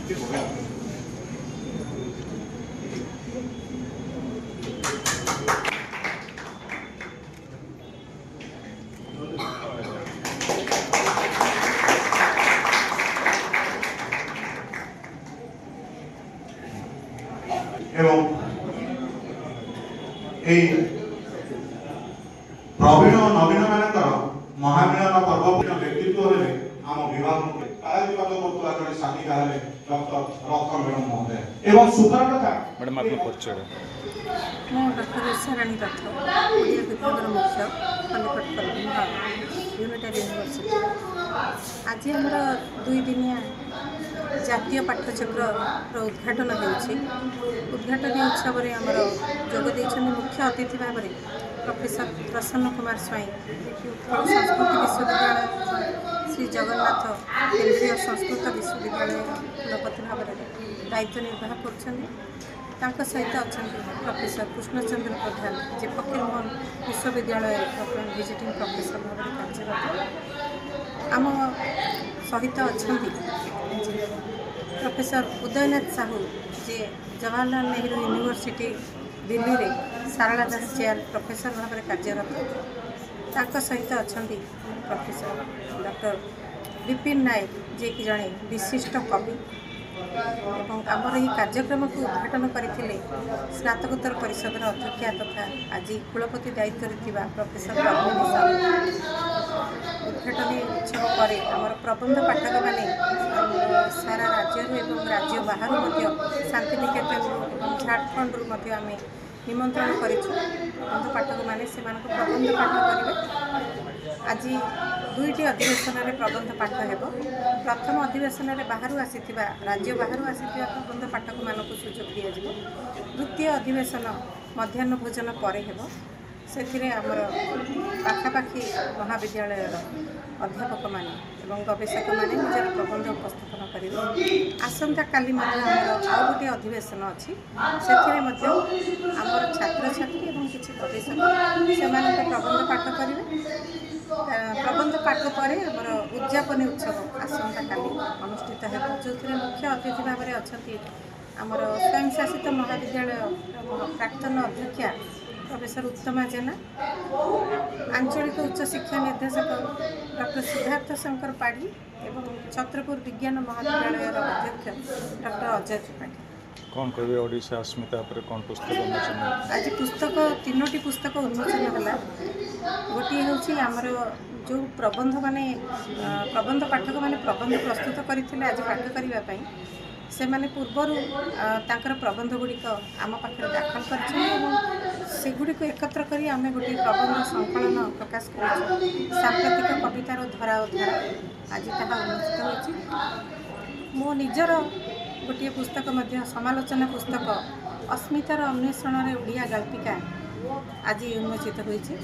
এবং এই প্রবীণ ও নবীন মানଙ୍କର ମହାମିଳନ ପର୍ବ ବ୍ୟକ୍ତିତ୍ୱ ହେଲେ ଆମ ବିଭାଗ ପାରାଦୀପ କରୁଥିବା ଜଣେ ସାଥିକା ହେଲେ ଡକ୍ଟର ରଥମେଣ ମହୋଦୟ। ଏବଂ ସୁଖର କଥା ମ୍ୟାଡ଼ାମ ଆପଣଙ୍କ ପରିଚୟ? ମୁଁ ଡକ୍ଟର ଈଶାରାଣୀ ରଥ, ଓଡ଼ିଆ ବିଭାଗର ମୁଖ୍ୟ, କଲିକଟ ୟୁନିଟାରୀ ୟୁନିଭର୍ସିଟି। ଆଜି ଆମର 2 ଦିନିଆ ଜାତୀୟ ପାଠ୍ୟଚକ୍ରର ଉଦ୍ଘାଟନ ହେଉଛି। ଉଦ୍ଘାଟନୀ ଉତ୍ସବରେ ଆମର ଯୋଗ ଦେଇଛନ୍ତି ମୁଖ୍ୟ ଅତିଥି ଭାବରେ ପ୍ରଫେସର ପ୍ରସନ୍ନ କୁମାର ସ୍ୱାଇଁ, ଉତ୍କଳ ସଂସ୍କୃତି ବିଶ୍ୱବିଦ୍ୟାଳୟ ଶ୍ରୀ ଜଗନ୍ନାଥ କେନ୍ଦ୍ରୀୟ ସଂସ୍କୃତ ବିଶ୍ୱବିଦ୍ୟାଳୟ କୁଳପତି ଭାବରେ ଦାୟିତ୍ୱ ନିର୍ବାହ କରୁଛନ୍ତି। ତାଙ୍କ ସହିତ ଅଛନ୍ତି ପ୍ରଫେସର କୃଷ୍ଣଚନ୍ଦ୍ର ପ୍ରଧାନ, ଯେ ଫକୀରମୋହନ ବିଶ୍ୱବିଦ୍ୟାଳୟରେ ଭିଜିଟିଂ ପ୍ରଫେସର ଭାବରେ କାର୍ଯ୍ୟରତ। ଆମ ସହିତ ଅଛନ୍ତି ପ୍ରଫେସର ଉଦୟନାଥ ସାହୁ, ଯେ ଜବାହରଲାଲ ନେହେରୁ ୟୁନିଭର୍ସିଟି ଦିଲ୍ଲୀରେ ସାରଳା ଦାସ ଚେୟାର ପ୍ରଫେସର ଭାବରେ କାର୍ଯ୍ୟରତ। ତାଙ୍କ ସହିତ ଅଛନ୍ତି ପ୍ରଫେସର ଡକ୍ଟର ବିପିନ ନାୟକ, ଯିଏକି ଜଣେ ବିଶିଷ୍ଟ କବି। ଏବଂ ଆମର ଏହି କାର୍ଯ୍ୟକ୍ରମକୁ ଉଦ୍ଘାଟନ କରିଥିଲେ ସ୍ନାତକୋତ୍ତର ପରିଷଦର ଅଧ୍ୟକ୍ଷା ତଥା ଆଜି କୁଳପତି ଦାୟିତ୍ୱରେ ଥିବା ପ୍ରଫେସର ପଦ୍ମିନୀ ସାହୁ। ଉଦ୍ଘାଟନୀ ଉତ୍ସବ ପରେ ଆମର ପ୍ରବନ୍ଧ ପାଠକମାନେ ସାରା ରାଜ୍ୟରୁ ଏବଂ ରାଜ୍ୟ ବାହାରୁ ମଧ୍ୟ ଶାନ୍ତିନିକେତନରୁ ଏବଂ ଝାଡ଼ଖଣ୍ଡରୁ ମଧ୍ୟ ଆମେ ନିମନ୍ତ୍ରଣ କରିଛୁ। ପ୍ରବନ୍ଧ ପାଠକମାନେ ସେମାନଙ୍କୁ ପ୍ରବନ୍ଧ ପାଠ କରିବେ। ଆଜି 2ଟି ଅଧିବେଶନରେ ପ୍ରବନ୍ଧ ପାଠ ହେବ। ପ୍ରଥମ ଅଧିବେଶନରେ ବାହାରୁ ଆସିଥିବା ରାଜ୍ୟ ବାହାରୁ ଆସିଥିବା ପ୍ରବନ୍ଧ ପାଠକମାନଙ୍କୁ ସୁଯୋଗ ଦିଆଯିବ। ଦ୍ୱିତୀୟ ଅଧିବେଶନ ମଧ୍ୟାହ୍ନ ଭୋଜନ ପରେ ହେବ। ସେଥିରେ ଆମର ପାଖାପାଖି ମହାବିଦ୍ୟାଳୟର ଅଧ୍ୟାପକମାନେ ଏବଂ ଗବେଷକମାନେ ନିଜର ପ୍ରବନ୍ଧ ଉପସ୍ଥାପନ କରିବେ। ଆସନ୍ତାକାଲି ମଧ୍ୟ ଆମର ଆଉ ଗୋଟିଏ ଅଧିବେଶନ ଅଛି। ସେଥିରେ ମଧ୍ୟ ଆମର ଛାତ୍ରଛାତ୍ରୀ ଏବଂ କିଛି ଗବେଷକ ସେମାନଙ୍କ ପ୍ରବନ୍ଧ ପାଠ କରିବେ। ପ୍ରବନ୍ଧ ପାଠ ପରେ ଆମର ଉଦ୍ଯାପନୀ ଉତ୍ସବ ଆସନ୍ତାକାଲି ଅନୁଷ୍ଠିତ ହେବ, ଯେଉଁଥିରେ ମୁଖ୍ୟ ଅତିଥି ଭାବରେ ଅଛନ୍ତି ଆମର ସ୍ୱୟଂଶାସିତ ମହାବିଦ୍ୟାଳୟ ପ୍ରାକ୍ତନ ଅଧ୍ୟକ୍ଷା ପ୍ରଫେସର ଉତ୍ତମା ଜେନା, ଆଞ୍ଚଳିକ ଉଚ୍ଚଶିକ୍ଷା ନିର୍ଦ୍ଦେଶକ ଡକ୍ଟର ସିଦ୍ଧାର୍ଥ ଶଙ୍କର ପାଢ଼ୀ ଏବଂ ଛତ୍ରପୁର ବିଜ୍ଞାନ ମହାବିଦ୍ୟାଳୟର ଅଧ୍ୟକ୍ଷ ଡକ୍ଟର ଅଜୟ ତ୍ରିପାଠୀ। କ'ଣ କହିବେ ଓଡ଼ିଶା अस्मिता ଉପରେ କ'ଣ ପୁସ୍ତକ ଉନ୍ମୋଚନ? ଆଜି 3ଟି ପୁସ୍ତକ ଉନ୍ମୋଚନ ହେଲା। ଗୋଟିଏ ହେଉଛି ଆମର ଯେଉଁ ପ୍ରବନ୍ଧ ପାଠକମାନେ ପ୍ରବନ୍ଧ ପ୍ରସ୍ତୁତ କରିଥିଲେ ଆଜି ପାଠ କରିବା ପାଇଁ, ସେମାନେ ପୂର୍ବରୁ ତାଙ୍କର ପ୍ରବନ୍ଧ ଗୁଡ଼ିକ ଆମ ପାଖରେ ଦାଖଲ କରିଛନ୍ତି ଏବଂ ସେଗୁଡ଼ିକୁ ଏକତ୍ର କରି ଆମେ ଗୋଟିଏ ପ୍ରବନ୍ଧ ସଂକଳନ ପ୍ରକାଶ କରିଛୁ। ସାମ୍ପ୍ରତିକ କବିତାର ଧରା ଓ ଧାରା, ଆଜି ତାହା ଉନ୍ମୋଚିତ ହୋଇଛି। ମୋ ନିଜର ଗୋଟିଏ ପୁସ୍ତକ ମଧ୍ୟ ସମାଲୋଚନା ପୁସ୍ତକ ଅସ୍ମିତାର ଅନ୍ୱେଷଣରେ ଓଡ଼ିଆ ଗାଳ୍ପିକା ଆଜି ଉନ୍ମୋଚିତ ହୋଇଛି।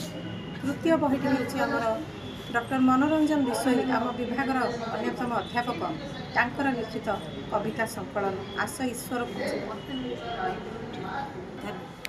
ତୃତୀୟ ବହିଟି ହେଉଛି ଆମର ଡକ୍ଟର ମନୋରଞ୍ଜନ ବିଷୋୟୀ, ଆମ ବିଭାଗର ଅନ୍ୟତମ ଅଧ୍ୟାପକ, ତାଙ୍କର ଲିଖିତ କବିତା ସଂକଳନ ଆସ ଈଶ୍ୱର। ଧନ୍ୟବାଦ।